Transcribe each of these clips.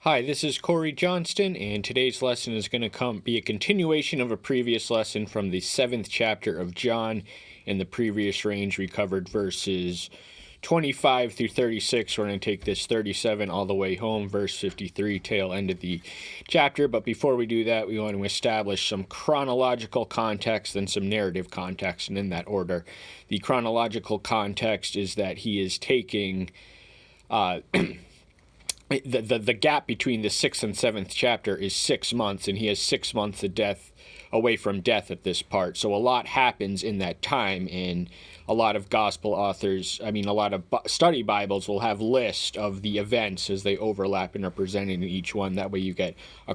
Hi, this is Corey Johnston, and today's lesson is going to be a continuation of a previous lesson from the 7th chapter of John. In the previous range, we covered verses 25 through 36. We're going to take this 37 all the way home, verse 53, tail end of the chapter. But before we do that, we want to establish some chronological context and some narrative context, and in that order. The chronological context is that he is taking the gap between the 6th and 7th chapter is 6 months, and he has 6 months of death away from death at this part. So a lot happens in that time, and a lot of gospel authors, a lot of study Bibles will have lists of the events as they overlap and are presented in each one. That way you get a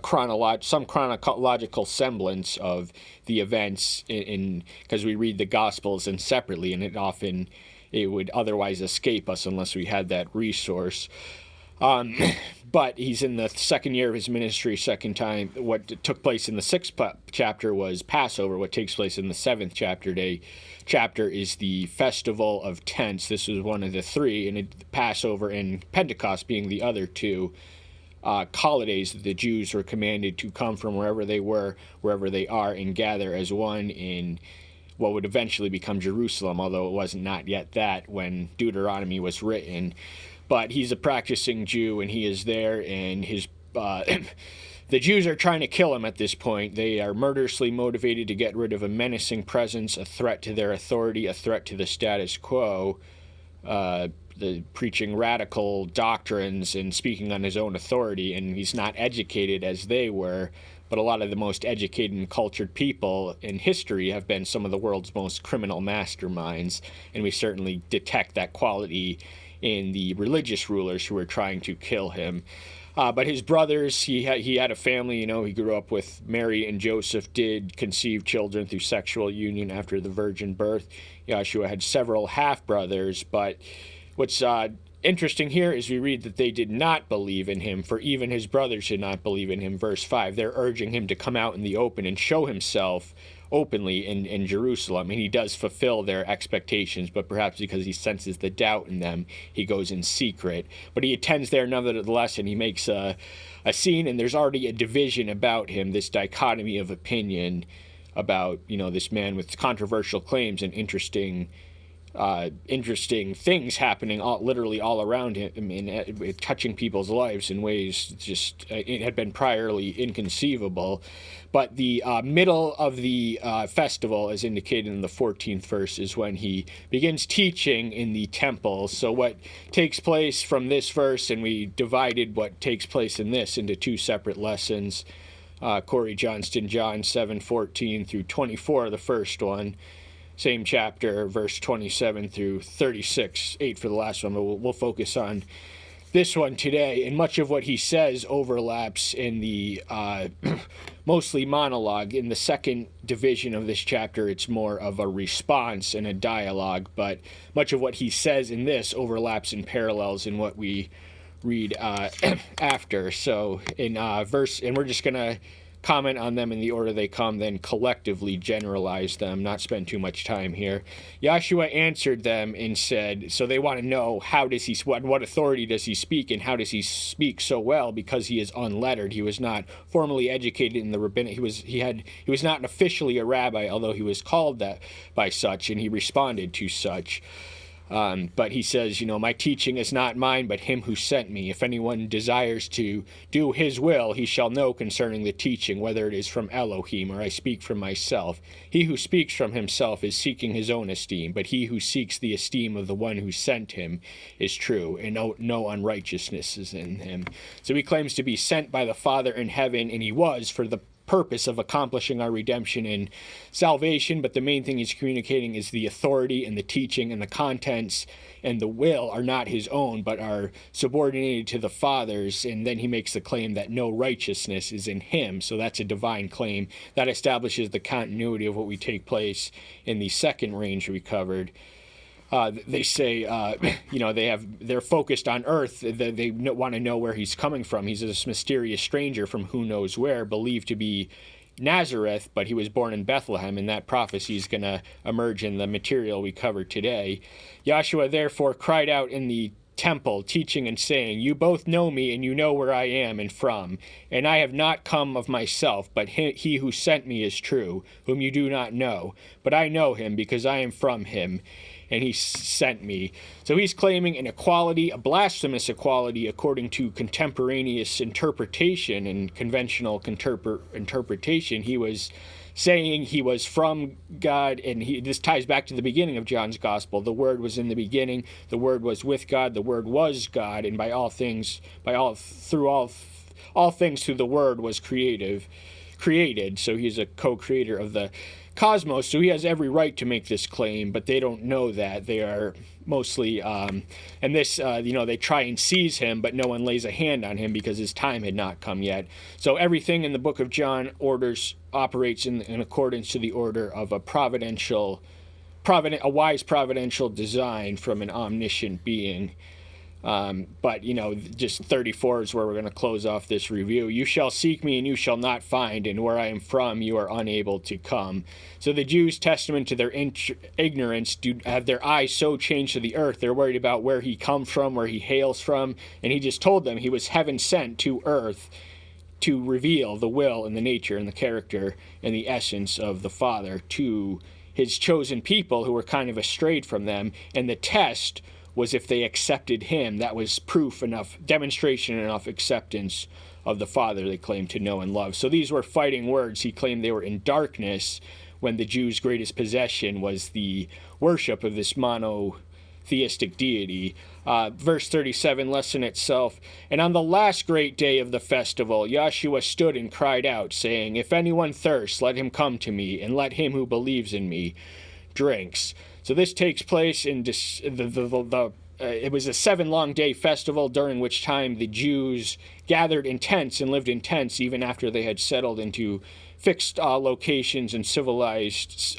some chronological semblance of the events because we read the Gospels in separately, and it would otherwise escape us unless we had that resource. But he's in the second year of his ministry, second time. What took place in the 6th chapter was Passover. What takes place in the 7th chapter is the Festival of Tents. This was one of the three, and Passover and Pentecost being the other two holidays that the Jews were commanded to come from wherever they were, wherever they are, and gather as one in what would eventually become Jerusalem, although it wasn't not yet that when Deuteronomy was written. But he's a practicing Jew, and he is there, and the Jews are trying to kill him at this point. They are murderously motivated to get rid of a menacing presence, a threat to their authority, a threat to the status quo, the preaching radical doctrines and speaking on his own authority, and he's not educated as they were. But a lot of the most educated and cultured people in history have been some of the world's most criminal masterminds, and we certainly detect that quality in the religious rulers who were trying to kill him. But his brothers, he had a family, he grew up with Mary and Joseph, did conceive children through sexual union after the virgin birth. Yeshua had several half-brothers, but what's interesting here is we read that they did not believe in him, for even his brothers did not believe in him. Verse 5, they're urging him to come out in the open and show himself openly in Jerusalem, and he does fulfill their expectations, but perhaps because he senses the doubt in them, he goes in secret. But he attends there nevertheless, and he makes a scene, and there's already a division about him, this dichotomy of opinion about, this man with controversial claims and interesting things happening literally all around him and touching people's lives in ways it had been priorly inconceivable. But the middle of the festival, as indicated in the 14th verse, is when he begins teaching in the temple. So what takes place from this verse, and we divided what takes place in this into two separate lessons. Corey Johnston, John 7:14 through 24, the first one. Same chapter, verse 27 through 36, 8 for the last one, but we'll focus on this one today. And much of what he says overlaps in the mostly monologue. In the second division of this chapter, it's more of a response and a dialogue, but much of what he says in this overlaps and parallels in what we read after. So in verse, and we're just going to comment on them in the order they come, then collectively generalize them, not spend too much time here. Yeshua answered them and said, so they want to know what authority does he speak, and how does he speak so well? Because he is unlettered. He was not formally educated in the rabbinic. He was not officially a rabbi, although he was called that by such, and he responded to such. But he says, my teaching is not mine, but him who sent me. If anyone desires to do his will, he shall know concerning the teaching, whether it is from Elohim or I speak from myself. He who speaks from himself is seeking his own esteem, but he who seeks the esteem of the one who sent him is true, and no unrighteousness is in him. So he claims to be sent by the Father in heaven, and he was for the purpose of accomplishing our redemption and salvation, but the main thing he's communicating is the authority and the teaching and the contents and the will are not his own, but are subordinated to the Father's. And then he makes the claim that no righteousness is in him, so that's a divine claim that establishes the continuity of what we take place in the second range we covered. They say, they're focused on earth. They want to know where he's coming from. He's this mysterious stranger from who knows where, believed to be Nazareth, but he was born in Bethlehem, and that prophecy is going to emerge in the material we covered today. Yeshua therefore cried out in the temple, teaching and saying, "You both know me, and you know where I am and from. And I have not come of myself, but he who sent me is true, whom you do not know. But I know him, because I am from him, and he sent me." So he's claiming an equality, a blasphemous equality, according to contemporaneous interpretation and conventional interpretation. He was saying he was from God, and this ties back to the beginning of John's Gospel. The Word was in the beginning, the Word was with God, the Word was God, and through all things through the Word was created. So he's a co-creator of the cosmos, so he has every right to make this claim, but they don't know that. They are mostly, and this, they try and seize him, but no one lays a hand on him because his time had not come yet. So everything in the book of John operates in accordance to the order of a wise providential design from an omniscient being. But just 34 is where we're going to close off this review. "You shall seek me and you shall not find, and where I am from you are unable to come." So the Jews, testament to their ignorance, do have their eyes so changed to the earth. They're worried about where he comes from, where he hails from, and he just told them he was heaven sent to earth to reveal the will and the nature and the character and the essence of the Father to his chosen people who were kind of estrayed from them. And the test was if they accepted him. That was proof enough, demonstration enough acceptance of the Father they claimed to know and love. So these were fighting words. He claimed they were in darkness when the Jews' greatest possession was the worship of this monotheistic deity. Verse 37, lesson itself. "And on the last great day of the festival, Yahshua stood and cried out, saying, 'If anyone thirsts, let him come to me, and let him who believes in me drinks.'" So this takes place in it was a 7-long-day festival, during which time the Jews gathered in tents and lived in tents even after they had settled into fixed locations and civilized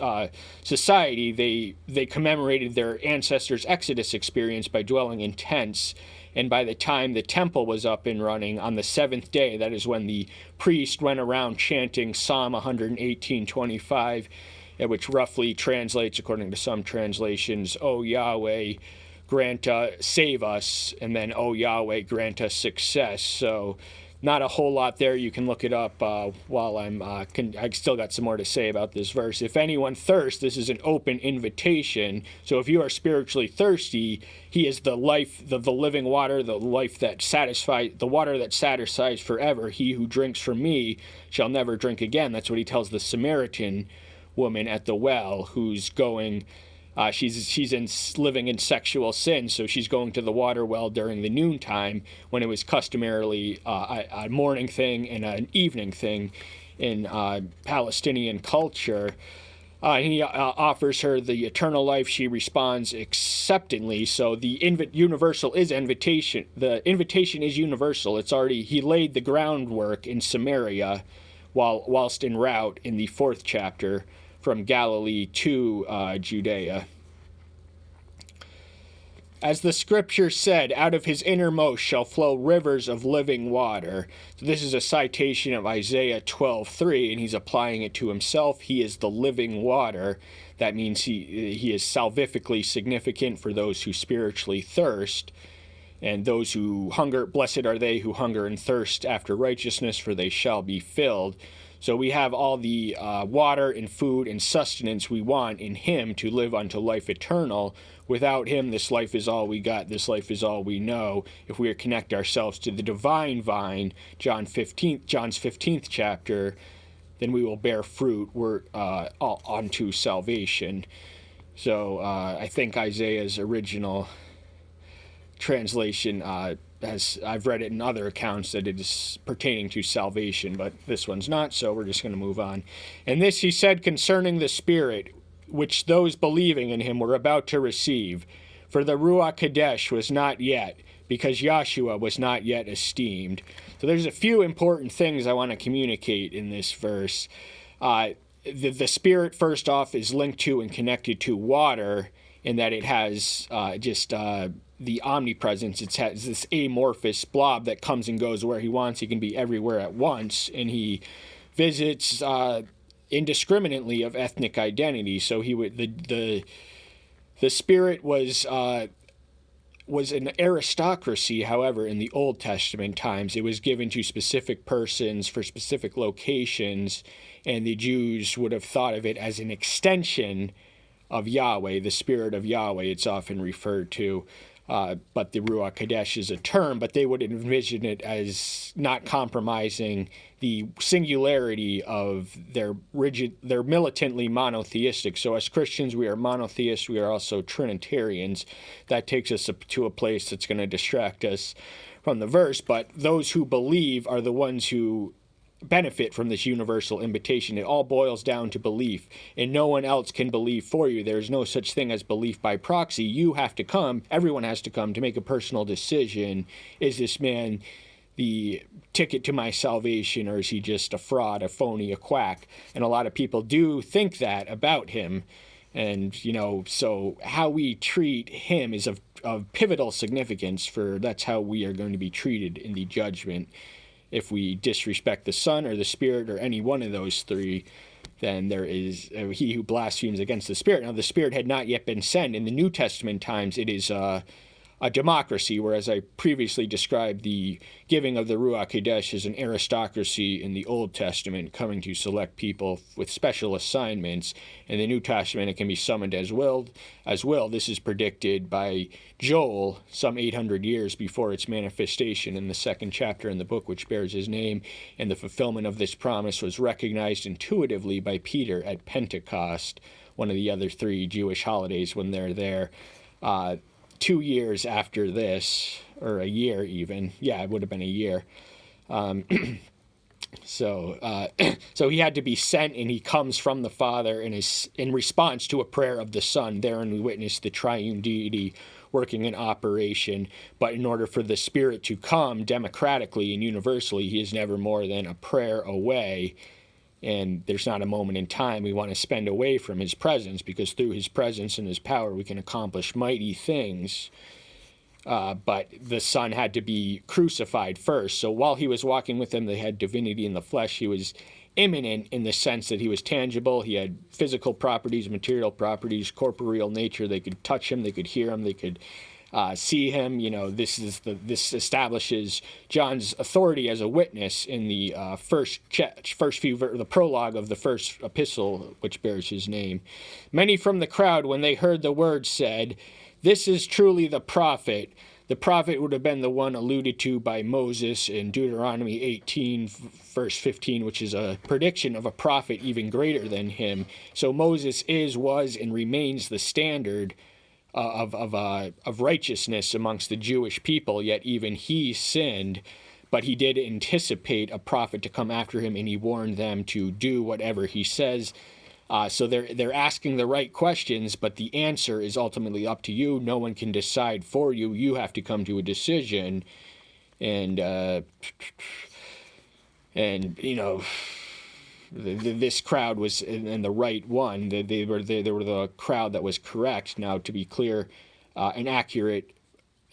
society. They commemorated their ancestors' Exodus experience by dwelling in tents. And by the time the temple was up and running on the 7th day, that is when the priest went around chanting Psalm 118:25, which roughly translates, according to some translations, "O Yahweh, save us," and then "O Yahweh, grant us success." So not a whole lot there. You can look it up while I still got some more to say about this verse. "If anyone thirsts," this is an open invitation. So if you are spiritually thirsty, he is the life, the living water, the life that satisfies, the water that satisfies forever. "He who drinks from me shall never drink again." That's what he tells the Samaritan woman at the well, who's going, she's living in sexual sin, so she's going to the water well during the noontime, when it was customarily a morning thing and an evening thing in Palestinian culture. He offers her the eternal life. She responds acceptantly. So the universal is invitation. The invitation is universal. He laid the groundwork in Samaria whilst en route in the 4th chapter from Galilee to Judea. "As the scripture said, out of his innermost shall flow rivers of living water." So this is a citation of Isaiah 12:3, and he's applying it to himself. He is the living water. That means he is salvifically significant for those who spiritually thirst. And those who hunger, blessed are they who hunger and thirst after righteousness, for they shall be filled. So we have all the water and food and sustenance we want in him to live unto life eternal. Without him, this life is all we got. This life is all we know. If we connect ourselves to the divine vine, John's 15th chapter, then we will bear fruit. We're unto salvation. So I think Isaiah's original translation I've read it in other accounts that it is pertaining to salvation, but this one's not, so we're just going to move on. "And this he said concerning the Spirit, which those believing in him were about to receive. For the Ruach Kadesh was not yet, because Yahshua was not yet esteemed." So there's a few important things I want to communicate in this verse. The Spirit, first off, is linked to and connected to water, in that it has the omnipresence. It has this amorphous blob that comes and goes where he wants. He can be everywhere at once, and he visits indiscriminately of ethnic identity. So the Spirit was was an aristocracy. However, in the Old Testament times, it was given to specific persons for specific locations, and the Jews would have thought of it as an extension of Yahweh, the Spirit of Yahweh, it's often referred to. But the Ruach Kadesh is a term, but they would envision it as not compromising the singularity of their militantly monotheistic. So as Christians, we are monotheists, we are also Trinitarians. That takes us to a place that's going to distract us from the verse, but those who believe are the ones who benefit from this universal invitation. It all boils down to belief, and no one else can believe for you. There's no such thing as belief by proxy. You have to come, everyone has to come to make a personal decision. Is this man the ticket to my salvation, or is he just a fraud, a phony, a quack? And a lot of people do think that about him. And, so how we treat him is of pivotal significance, for that's how we are going to be treated in the judgment. If we disrespect the Son or the Spirit or any one of those three, then there is he who blasphemes against the Spirit. Now, the Spirit had not yet been sent. In the New Testament times, it is a democracy, whereas I previously described the giving of the Ruach Kadesh as an aristocracy in the Old Testament, coming to select people with special assignments. In the New Testament, it can be summoned as will. This is predicted by Joel some 800 years before its manifestation in the second chapter in the book which bears his name, and the fulfillment of this promise was recognized intuitively by Peter at Pentecost, one of the other three Jewish holidays when they're there. 2 years after this, or a year even, it would have been a year. So he had to be sent, and he comes from the Father and is in response to a prayer of the Son. Therein we witness the triune deity working in operation. But in order for the Spirit to come democratically and universally, he is never more than a prayer away. And there's not a moment in time we want to spend away from his presence, because through his presence and his power we can accomplish mighty things. But the Son had to be crucified first. So while he was walking with them, they had divinity in the flesh. He was immanent in the sense that he was tangible. He had physical properties, material properties, corporeal nature. They could touch him, they could hear him, they could see him. This establishes John's authority as a witness in the the prologue of the first epistle, which bears his name. Many from the crowd, when they heard the word, said, "This is truly the prophet." The prophet would have been the one alluded to by Moses in Deuteronomy 18, verse 15, which is a prediction of a prophet even greater than him. So Moses was, and remains the standard of righteousness amongst the Jewish people, yet even he sinned, but he did anticipate a prophet to come after him, and he warned them to do whatever he says. So they're asking the right questions, but the answer is ultimately up to you. No one can decide for you. You have to come to a decision, and this crowd was in the right one. They were the crowd that was correct. Now, to be clear, an accurate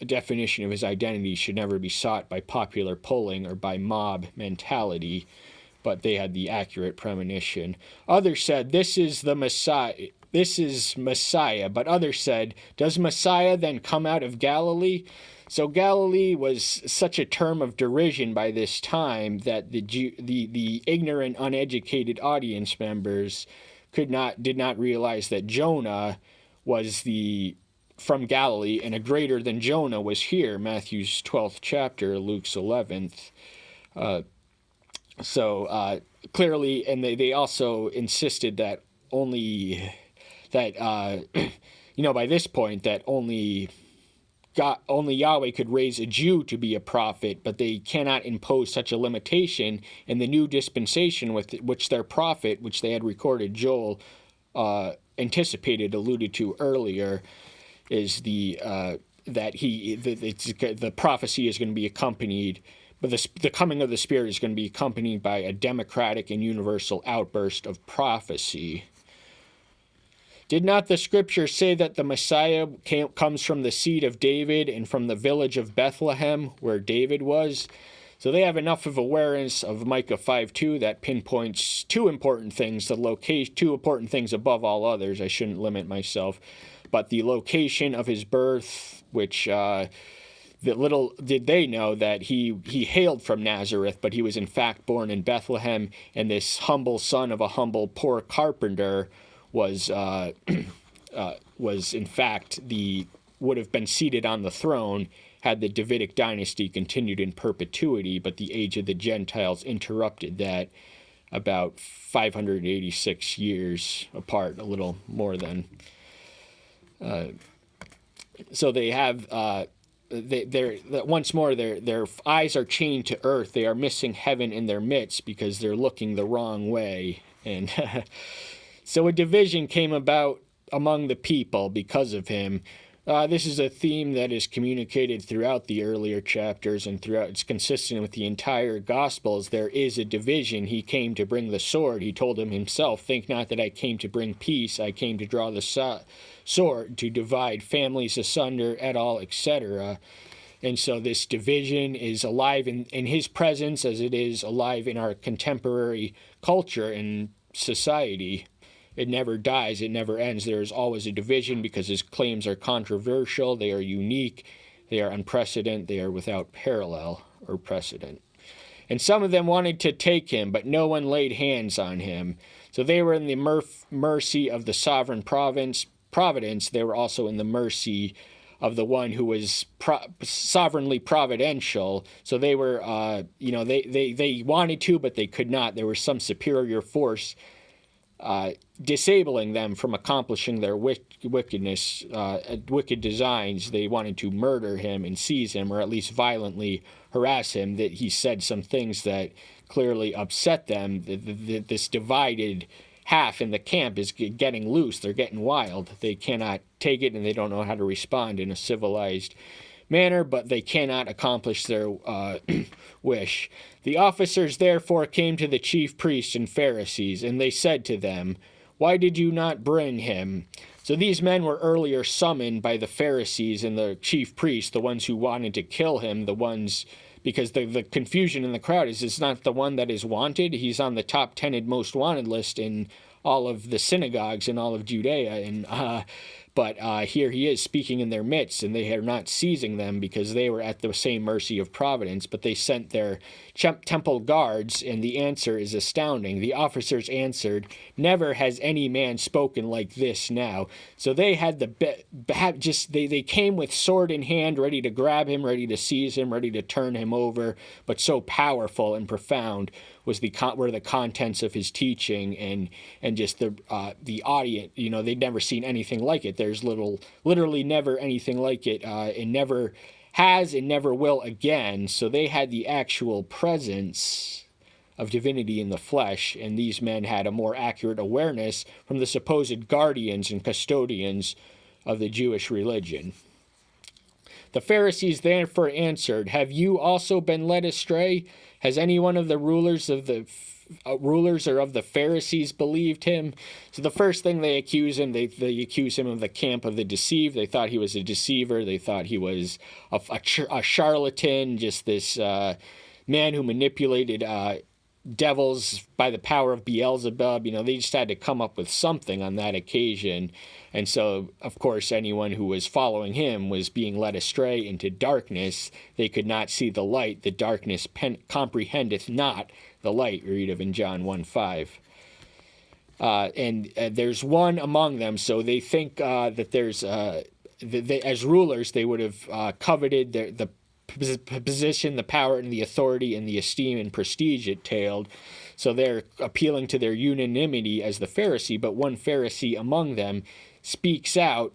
definition of his identity should never be sought by popular polling or by mob mentality, but they had the accurate premonition. Others said, "This is the Messiah. This is Messiah." But others said, "Does Messiah then come out of Galilee?" So Galilee was such a term of derision by this time that the ignorant, uneducated audience members did not realize that Jonah was from Galilee, and a greater than Jonah was here, Matthew's 12th chapter, Luke's 11th. Clearly, and they also insisted that by this point, that only Yahweh could raise a Jew to be a prophet, but they cannot impose such a limitation. In the new dispensation with which their prophet, which they had recorded, Joel, alluded to earlier, is the prophecy is going to be accompanied, but the coming of the Spirit is going to be accompanied by a democratic and universal outburst of prophecy. Did not the Scripture say that the Messiah comes from the seed of David and from the village of Bethlehem, where David was? So they have enough of awareness of Micah 5:2 that pinpoints two important things above all others. I shouldn't limit myself. but the location of his birth, which that little did they know that he hailed from Nazareth, but he was in fact born in Bethlehem, and this humble son of a humble poor carpenter was in fact would have been seated on the throne had the Davidic dynasty continued in perpetuity, but the age of the Gentiles interrupted that about 586 years apart, a little more than. So they have once more their eyes are chained to earth. They are missing heaven in their midst because they're looking the wrong way, and so a division came about among the people because of him. This is a theme that is communicated throughout the earlier chapters and throughout. It's consistent with the entire Gospels. There is a division. He came to bring the sword. He told him himself, "Think not that I came to bring peace. I came to draw the sword, to divide families asunder, et al., etc." And so this division is alive in his presence as it is alive in our contemporary culture and society. It never dies. It never ends. There is always a division because his claims are controversial. They are unique. They are unprecedented. They are without parallel or precedent. And some of them wanted to take him, but no one laid hands on him. So they were in the mercy of the sovereign providence. They were also in the mercy of the one who was sovereignly providential. So they were, they wanted to, but they could not. There was some superior force disabling them from accomplishing their wickedness, wicked designs. They wanted to murder him and seize him, or at least violently harass him. That he said some things that clearly upset them. This divided half in the camp is getting loose. They're getting wild. They cannot take it, and they don't know how to respond in a civilized manner, but they cannot accomplish their wish. The officers therefore came to the chief priests and Pharisees, and they said to them, "Why did you not bring him?" So these men were earlier summoned by the Pharisees and the chief priests, the ones who wanted to kill him, the ones, because the confusion in the crowd is it's not the one that is wanted. He's on the top 10 most wanted list in all of the synagogues in all of Judea, and but here he is speaking in their midst, and they are not seizing them because they were at the same mercy of providence, but they sent their temple guards, and the answer is astounding. The officers answered, "Never has any man spoken like this now." So they had they came with sword in hand, ready to grab him, ready to seize him, ready to turn him over, but so powerful and profound were the contents of his teaching and just the audience. They'd never seen anything like it. There's literally never anything like it, and never has and never will again. So they had the actual presence of divinity in the flesh, and these men had a more accurate awareness from the supposed guardians and custodians of the Jewish religion. The Pharisees therefore answered, "Have you also been led astray? Has any one of the rulers or of the Pharisees believed him?" So the first thing they accuse him, they accuse him of the camp of the deceived. They thought he was a deceiver. They thought he was a charlatan, just this man who manipulated devils by the power of Beelzebub. They just had to come up with something on that occasion. And so, of course, anyone who was following him was being led astray into darkness. They could not see the light. The darkness comprehendeth not the light, we read of in John 1:5. And there's one among them, so they think that there's, as rulers, they would have coveted the position, the power, and the authority, and the esteem and prestige it entailed. So they're appealing to their unanimity as the Pharisee, but one Pharisee among them speaks out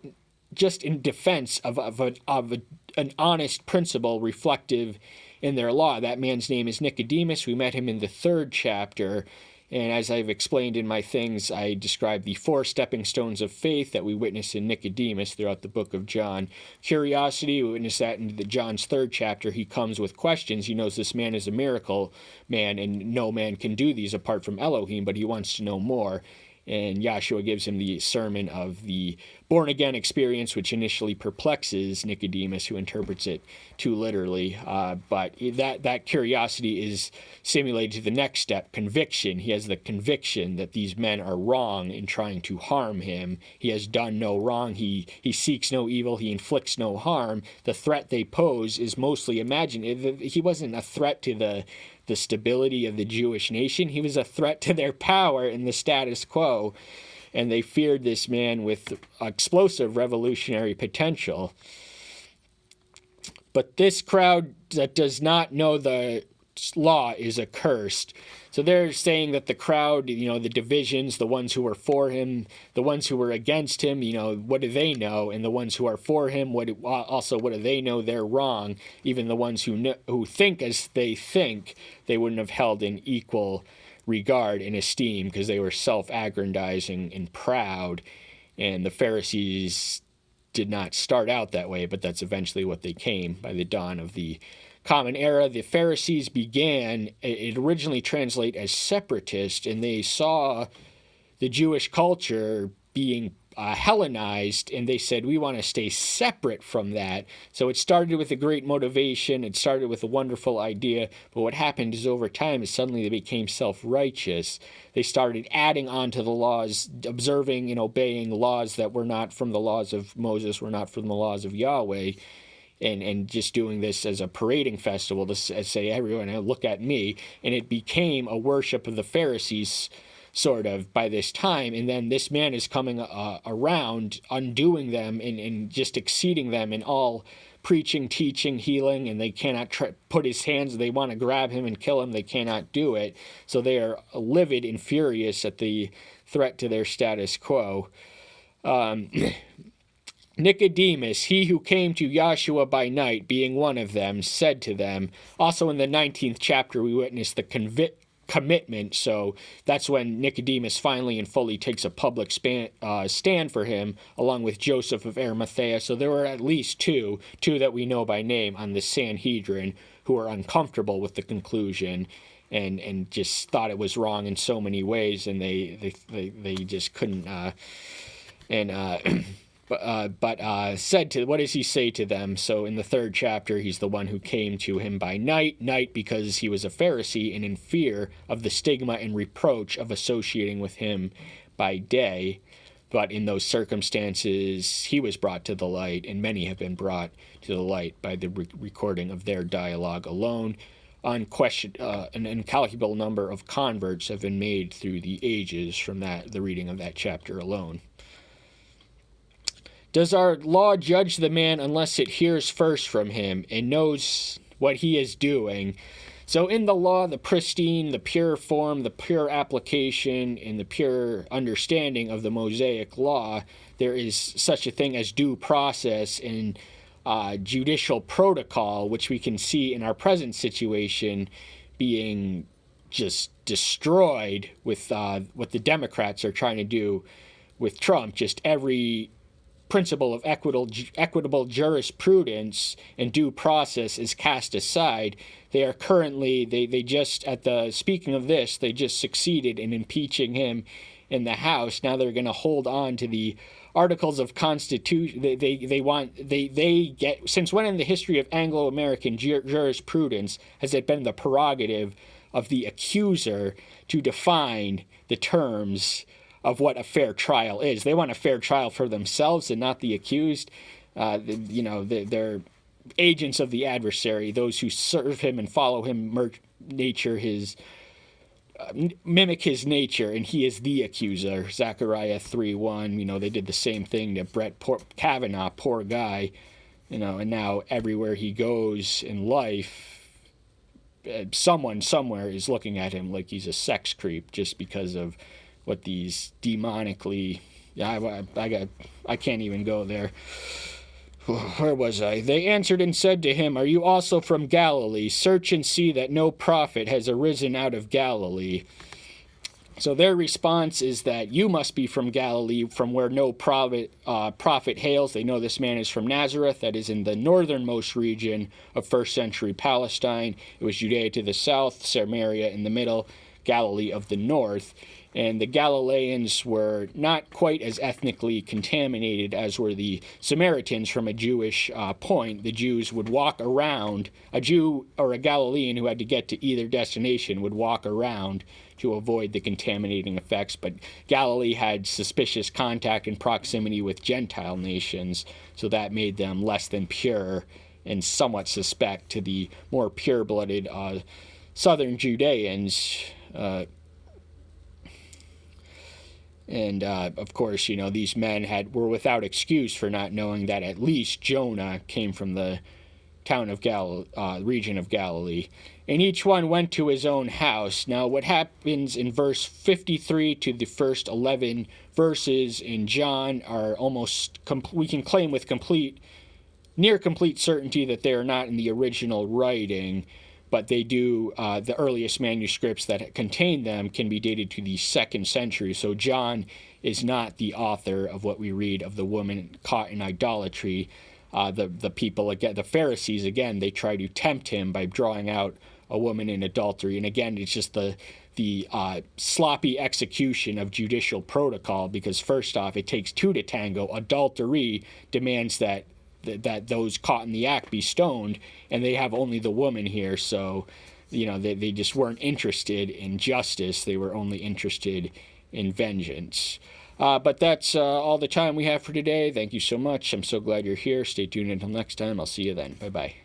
just in defense of an honest principle reflective in their law. That man's name is Nicodemus. We met him in the 3rd chapter. And as I've explained in my things, I describe the 4 stepping stones of faith that we witness in Nicodemus throughout the book of John. Curiosity, we witness that in John's 3rd chapter. He comes with questions. He knows this man is a miracle man, and no man can do these apart from Elohim, but he wants to know more. And Yahshua gives him the sermon of the born-again experience, which initially perplexes Nicodemus, who interprets it too literally. But that curiosity is simulated to the next step, conviction. He has the conviction that these men are wrong in trying to harm him. He has done no wrong. He seeks no evil. He inflicts no harm. The threat they pose is mostly imagined. He wasn't a threat to the stability of the Jewish nation. He was a threat to their power and the status quo. And they feared this man with explosive revolutionary potential. But this crowd that does not know the law is accursed. So they're saying that the crowd, the divisions, the ones who were for him, the ones who were against him, what do they know? And the ones who are for him, what do they know? They're wrong. Even the ones who think as they think, they wouldn't have held in equal regard and esteem, because they were self-aggrandizing and proud. And the Pharisees did not start out that way, but that's eventually what they came by the dawn of the Common Era. The Pharisees began, it originally translates as separatist, and they saw the Jewish culture being Hellenized, and they said, we want to stay separate from that. So it started with a great motivation, it started with a wonderful idea, but what happened is over time is suddenly they became self-righteous. They started adding on to the laws, observing and obeying laws that were not from the laws of Moses, were not from the laws of Yahweh, and just doing this as a parading festival to say, everyone, look at me. And it became a worship of the Pharisees, sort of, by this time. And then this man is coming around, undoing them and just exceeding them in all preaching, teaching, healing, and they cannot put his hands. They want to grab him and kill him. They cannot do it. So they are livid and furious at the threat to their status quo. Nicodemus, he who came to Yahshua by night, being one of them, said to them. Also in the 19th chapter, we witness the commitment. So that's when Nicodemus finally and fully takes a public stand for him, along with Joseph of Arimathea. So there were at least two that we know by name on the Sanhedrin, who were uncomfortable with the conclusion and just thought it was wrong in so many ways, and they just couldn't. But said to, what does he say to them? So in the 3rd chapter, he's the one who came to him by night because he was a Pharisee and in fear of the stigma and reproach of associating with him by day. But in those circumstances, he was brought to the light, and many have been brought to the light by the recording of their dialogue alone. An incalculable number of converts have been made through the ages from the reading of that chapter alone. Does our law judge the man unless it hears first from him and knows what he is doing? So in the law, the pristine, the pure form, the pure application, and the pure understanding of the Mosaic law, there is such a thing as due process and judicial protocol, which we can see in our present situation being just destroyed with what the Democrats are trying to do with Trump. Just every principle of equitable jurisprudence and due process is cast aside. They are currently, speaking of this, they just succeeded in impeaching him in the House. Now they're going to hold on to the Articles of Constitution. They get, since when in the history of Anglo-American jurisprudence has it been the prerogative of the accuser to define the terms of what a fair trial is? They want a fair trial for themselves and not the accused. They're agents of the adversary, those who serve him and follow him, mimic his nature, and he is the accuser. Zechariah 3:1. They did the same thing to Brett Kavanaugh, poor guy. And now everywhere he goes in life, someone somewhere is looking at him like he's a sex creep just because of what these demonically, I can't even go there. Where was I? They answered and said to him, "Are you also from Galilee? Search and see that no prophet has arisen out of Galilee." So their response is that you must be from Galilee, from where no prophet hails. They know this man is from Nazareth, that is in the northernmost region of 1st century Palestine. It was Judea to the south, Samaria in the middle, Galilee of the north. And the Galileans were not quite as ethnically contaminated as were the Samaritans from a Jewish point. The Jews would walk around, a Jew or a Galilean who had to get to either destination would walk around to avoid the contaminating effects. But Galilee had suspicious contact and proximity with Gentile nations, so that made them less than pure and somewhat suspect to the more pure-blooded southern Judeans. And of course, these men were without excuse for not knowing that at least Jonah came from the town of region of Galilee. And each one went to his own house. Now, what happens in verse 53 to the first 11 verses in John are we can claim with near complete certainty that they are not in the original writing, but they do, the earliest manuscripts that contain them can be dated to the 2nd century. So John is not the author of what we read of the woman caught in idolatry. The people, again, the Pharisees, again, they try to tempt him by drawing out a woman in adultery. And again, it's just the sloppy execution of judicial protocol, because first off, it takes two to tango. Adultery demands that those caught in the act be stoned, and they have only the woman here, so they just weren't interested in justice. They were only interested in vengeance. But that's all the time we have for today. Thank you so much. I'm so glad you're here. Stay tuned until next time. I'll see you then. Bye-bye.